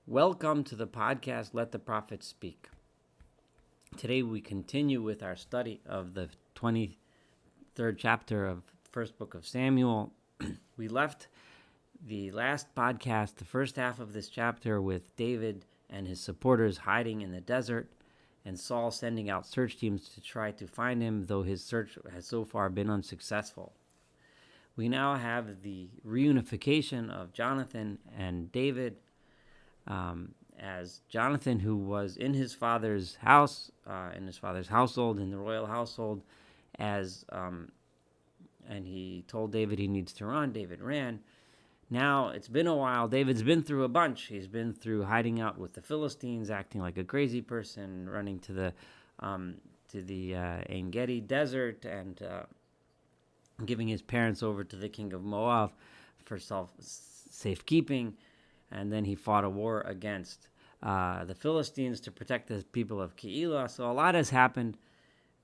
Welcome to the podcast, Let the Prophets Speak. Today we continue with our study of the 23rd chapter of first book of Samuel. We left the last podcast, the first half of this chapter, with David and his supporters hiding in the desert, and Saul sending out search teams to try to find him, though his search has so far been unsuccessful. We now have the reunification of Jonathan and David, as Jonathan, who was in his father's house, in his father's household, in the royal household, and he told David he needs to run. David ran. Now, it's been a while. David's been through a bunch. He's been through hiding out with the Philistines, acting like a crazy person, running to the En Gedi desert, and giving his parents over to the king of Moab for safekeeping. And then he fought a war against the Philistines to protect the people of Keilah. So a lot has happened,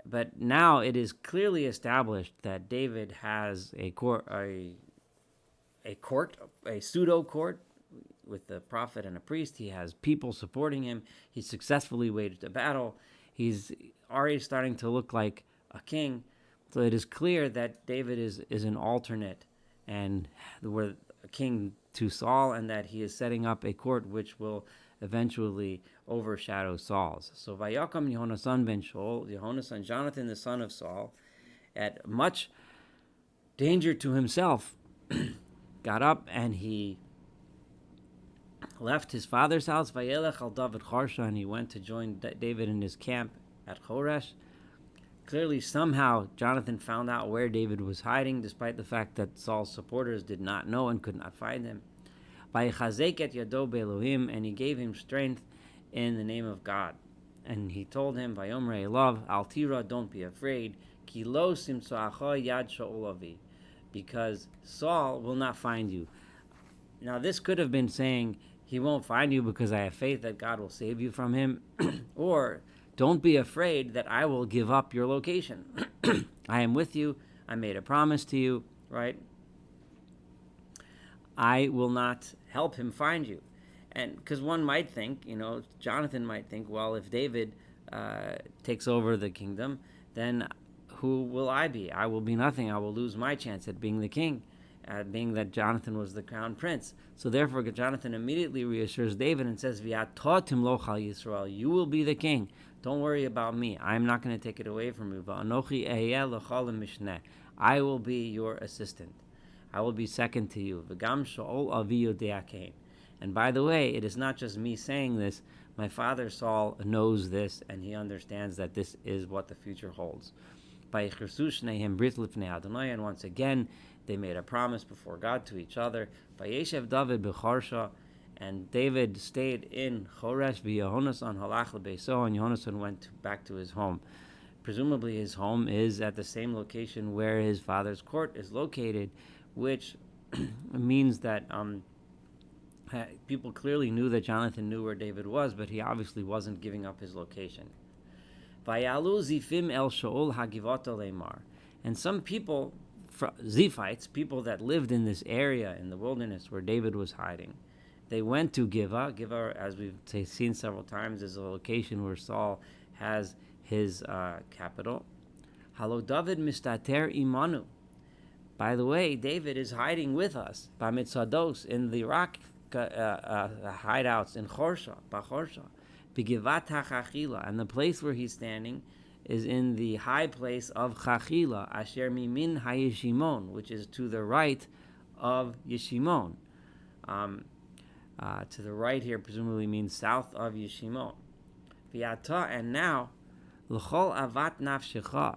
but now it is clearly established that David has a pseudo court with the prophet and a priest. He has people supporting him. He successfully waged a battle. He's already starting to look like a king. So it is clear that David is an alternate, and we're a king to Saul, and that he is setting up a court which will eventually overshadow Saul's. So Vayakam Yehonasan ben Shaul, Yehonasan, Jonathan the son of Saul, at much danger to himself, got up and he left his father's house, Vayelech al David Charsha, and he went to join David in his camp at Choresh. Clearly, somehow, Jonathan found out where David was hiding, despite the fact that Saul's supporters did not know and could not find him. Vaychazek et yado be'Elohim, and he gave him strength in the name of God. And he told him, Vayomrei Elav, Al tira, don't be afraid, ki lo simsoacha yad Shaul avi, because Saul will not find you. Now, this could have been saying, he won't find you because I have faith that God will save you from him, or don't be afraid that I will give up your location. I am with you. I made a promise to you, right? I will not help him find you. And because one might think, Jonathan might think, well, if David takes over the kingdom, then who will I be? I will be nothing. I will lose my chance at being the king, being that Jonathan was the crown prince. So therefore, Jonathan immediately reassures David and says, V'atotim lochal Yisrael, you will be the king. Don't worry about me. I'm not going to take it away from you. V'anochi ehyeh l'chal mishneh, I will be your assistant. I will be second to you. V'gam Shaul avi yodea kein. And by the way, it is not just me saying this. My father Saul knows this, and he understands that this is what the future holds. And once again, they made a promise before God to each other. Vayeshev David b'Charsha, and David stayed in Choresh, v'Yehonasan halach l'beiso, and Yehonasan went back to his home. Presumably his home is at the same location where his father's court is located, which means that people clearly knew that Jonathan knew where David was, but he obviously wasn't giving up his location. Vayalu zifim el Shaul hagivata leimar, and some people, Ziphites, people that lived in this area in the wilderness where David was hiding, they went to Giva. Giva, as we've seen several times, is a location where Saul has his capital. Halo David mistater imanu. By the way, David is hiding with us, Bamitzados, in the rock hideouts in Chorsha, B'Givat HaChachila, and the place where he's standing is in the high place of Chachila, Asher Mimin HaYeshimon, which is to the right of Yeshimon. To the right here presumably means south of Yeshimon. V'yata, and now, L'chol avat nafshecha,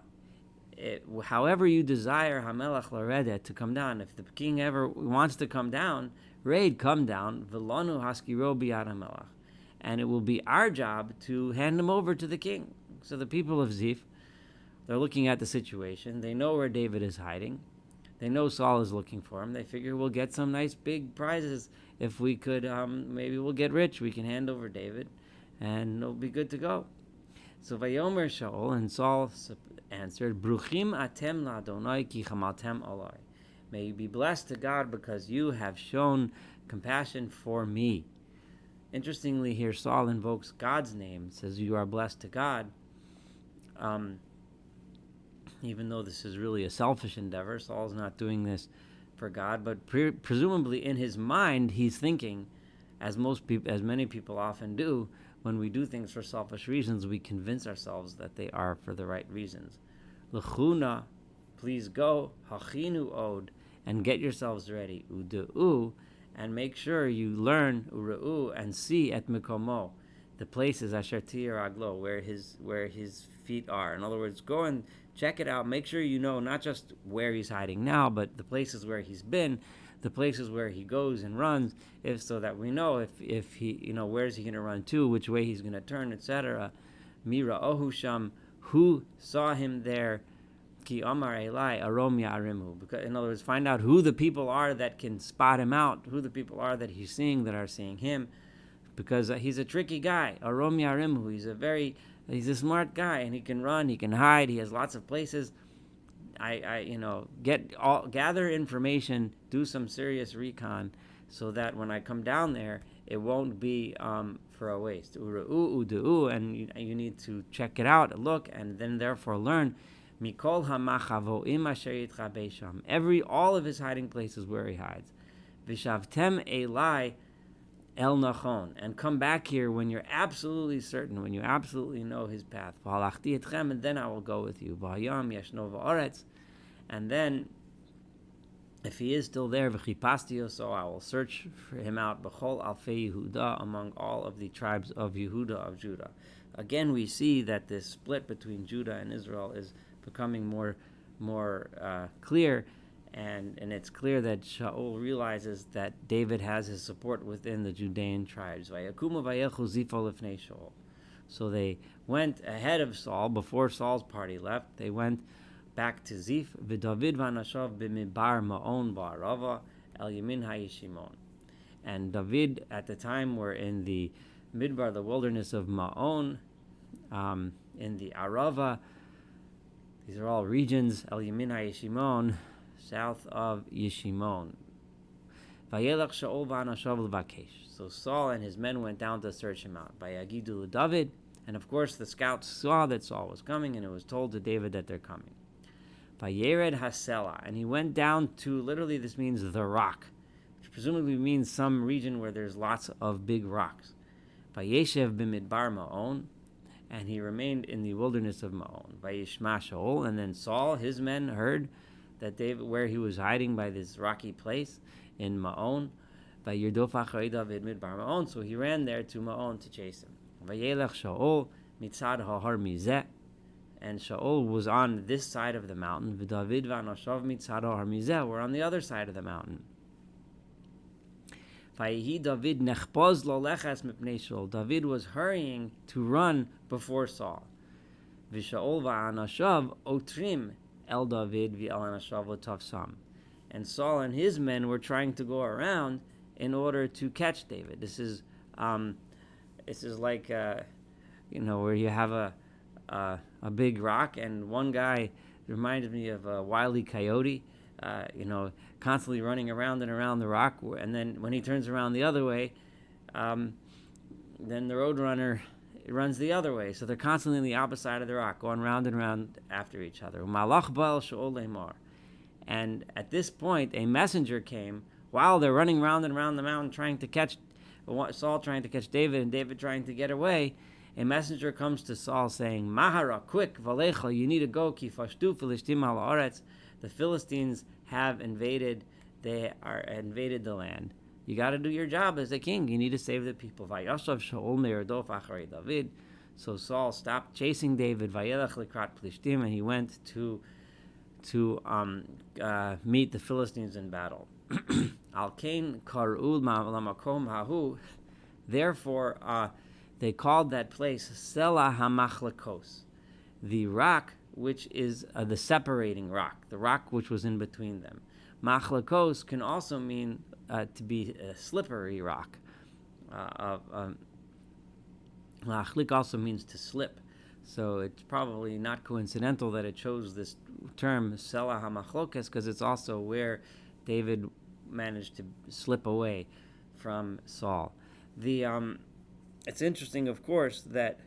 however you desire Hamelach Laredet, to come down. If the king ever wants to come down, come down, V'lanu haskiro biyad Hamelach, and it will be our job to hand him over to the king. So the people of Ziph, they're looking at the situation. They know where David is hiding. They know Saul is looking for him. They figure we'll get some nice big prizes if we could. Maybe we'll get rich. We can hand over David, and it'll be good to go. So Vayomer Shaul, and Saul answered, Bruchim atem la'Adonai ki chamaltem alai. May you be blessed to God because you have shown compassion for me. Interestingly, here Saul invokes God's name, says, "You are blessed to God." Even though this is really a selfish endeavor, Saul's not doing this for God, but presumably in his mind, he's thinking, as many people often do, when we do things for selfish reasons, we convince ourselves that they are for the right reasons. L'chuna, please go, hachinu od, and get yourselves ready, u'du'u, and make sure you learn, u'ra'u, and see at mikomo, the places asher aglo, where his feet are. In other words, go and check it out. Make sure you know not just where he's hiding now, but the places where he's been, the places where he goes and runs, so that we know if he, where's he going to run to, which way he's going to turn, etc. Mira ohusham, who saw him there? Ki amar elai arom ya'arimu. Because, in other words, find out who the people are that can spot him out, who the people are that he's seeing that are seeing him, because he's a tricky guy. Arom ya'arimu. He's a smart guy, and he can run, he can hide, he has lots of places. Gather information, do some serious recon, so that when I come down there, it won't be for a waste. And you need to check it out, look, and then therefore learn. Mikol hamachavoim asher yitchabei sham. All of his hiding places where he hides. Vishavtem elai El Nachon, and come back here when you're absolutely certain, when you absolutely know his path. And then I will go with you. And then, if he is still there, so I will search for him out. B'chol alfei Yehuda, among all of the tribes of Yehuda, of Judah. Again, we see that this split between Judah and Israel is becoming more clear. And it's clear that Shaul realizes that David has his support within the Judean tribes. So they went ahead of Saul, before Saul's party left. They went back to Ziph, v'David v'anashav b'midbar ma'on ba'arava el yamin ha'yishimon. And David, at the time, were in the Midbar, the wilderness of Ma'on, in the Arava. These are all regions, el yamin ha'yishimon, south of Yeshimon. Vayelach Shaul v'anashav l'vakesh. So Saul and his men went down to search him out. Vayagidu l'David, and of course the scouts saw that Saul was coming, and it was told to David that they're coming. Vayered hasela, and he went down to, literally this means the rock, which presumably means some region where there's lots of big rocks. Vayeshev b'midbar ma'on, and he remained in the wilderness of Ma'on. Vayishma Shaul, and then Saul, his men, heard that David, where he was hiding by this rocky place in Ma'on, Vayirdof acharei David midbar Ma'on, so he ran there to Ma'on to chase him. Vayelech Shaul mitzad ha'har mizeh, and Shaul was on this side of the mountain. V'David v'anashav mitzad ha'har mizeh were on the other side of the mountain. Vayehi David nechpoz lo lechas mipnei Shaul. David was hurrying to run before Saul. V'Shaul v'anashav otrim El David v'Elanashav l'tafsam, and Saul and his men were trying to go around in order to catch David. This is like where you have a big rock, and one guy reminded me of a Wile E. Coyote, constantly running around and around the rock, and then when he turns around the other way, then the roadrunner runs the other way. So they're constantly on the opposite side of the rock, going round and round after each other. And at this point, a messenger came while they're running round and round the mountain trying to catch Saul, trying to catch David, and David trying to get away. A messenger comes to Saul saying, Mahara, quick, Valecha, you need to go, ki fashtu Philistine al haaretz. The Philistines have invaded the land. You got to do your job as a king. You need to save the people. Vayashav Shaul me'erdof acharei David. So Saul stopped chasing David. Vayelech likrat Plishtim, and he went to meet the Philistines in battle. Al kain kar'u lamakom hahu. Therefore, they called that place Selah HaMachlekos, the rock which is the separating rock, the rock which was in between them. Machlekos can also mean to be a slippery rock. Lachlik also means to slip. So it's probably not coincidental that it chose this term, Selah HaMachlokes, because it's also where David managed to slip away from Saul. The It's interesting, of course, that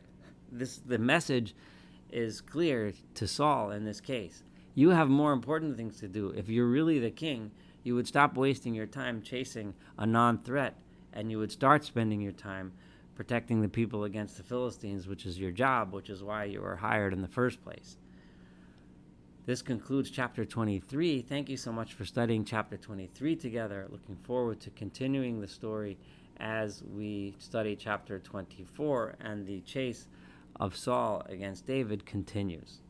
the message is clear to Saul in this case. You have more important things to do. If you're really the king, you would stop wasting your time chasing a non-threat, and you would start spending your time protecting the people against the Philistines, which is your job, which is why you were hired in the first place. This concludes chapter 23. Thank you so much for studying chapter 23 together. Looking forward to continuing the story as we study chapter 24, and the chase of Saul against David continues.